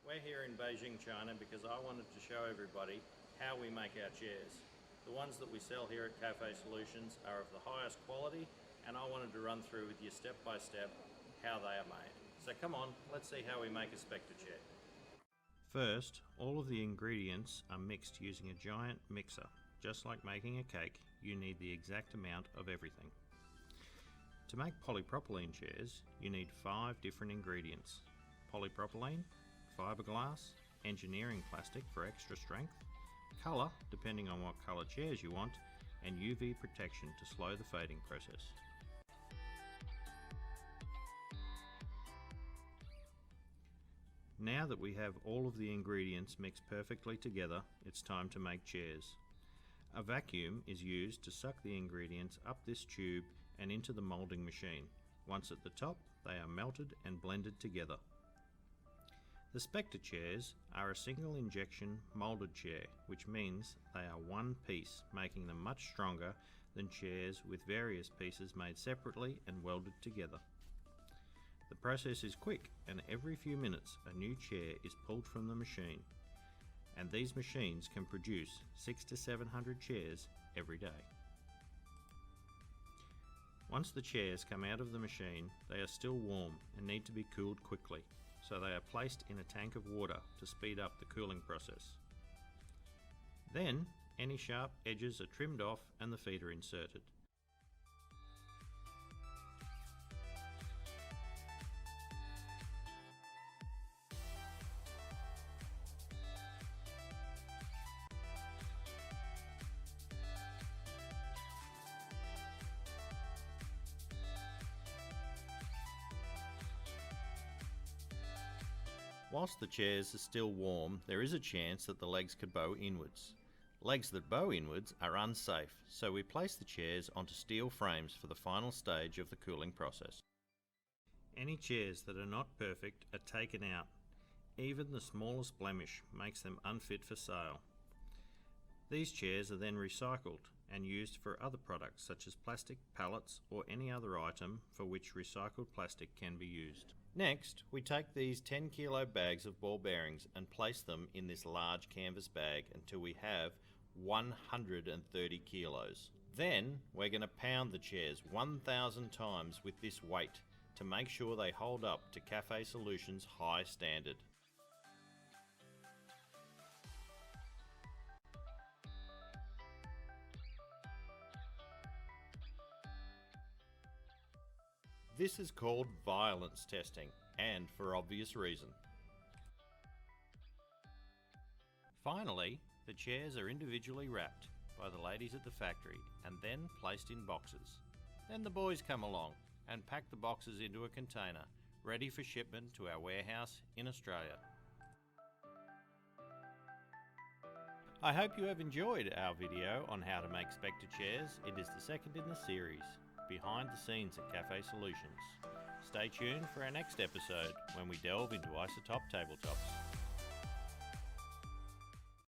We're here in Beijing, China because I wanted to show everybody how we make our chairs. The ones that we sell here at Cafe Solutions are of the highest quality, and I wanted to run through with you step by step how they are made. So come on, let's see how we make a Specta chair. First, all of the ingredients are mixed using a giant mixer. Just like making a cake, you need the exact amount of everything. To make polypropylene chairs, you need 5 different ingredients: polypropylene, fiberglass, engineering plastic for extra strength, colour depending on what colour chairs you want, and UV protection to slow the fading process. Now that we have all of the ingredients mixed perfectly together, it's time to make chairs. A vacuum is used to suck the ingredients up this tube and into the moulding machine. Once at the top, they are melted and blended together. The Specta chairs are a single injection moulded chair, which means they are one piece, making them much stronger than chairs with various pieces made separately and welded together. The process is quick, and every few minutes a new chair is pulled from the machine, and these machines can produce 600 to 700 chairs every day. Once the chairs come out of the machine, they are still warm and need to be cooled quickly, so they are placed in a tank of water to speed up the cooling process. Then, any sharp edges are trimmed off and the feet are inserted. Whilst the chairs are still warm, there is a chance that the legs could bow inwards. Legs that bow inwards are unsafe, so we place the chairs onto steel frames for the final stage of the cooling process. Any chairs that are not perfect are taken out. Even the smallest blemish makes them unfit for sale. These chairs are then recycled and used for other products such as plastic, pallets, or any other item for which recycled plastic can be used. Next, we take these 10 kilo bags of ball bearings and place them in this large canvas bag until we have 130 kilos. Then we're going to pound the chairs 1,000 times with this weight to make sure they hold up to Cafe Solutions' high standard. This is called violence testing, and for obvious reason. Finally, the chairs are individually wrapped by the ladies at the factory and then placed in boxes. Then the boys come along and pack the boxes into a container, ready for shipment to our warehouse in Australia. I hope you have enjoyed our video on how to make Specta chairs. It is the second in the series, Behind the Scenes at Cafe Solutions. Stay tuned for our next episode when we delve into isotope tabletops.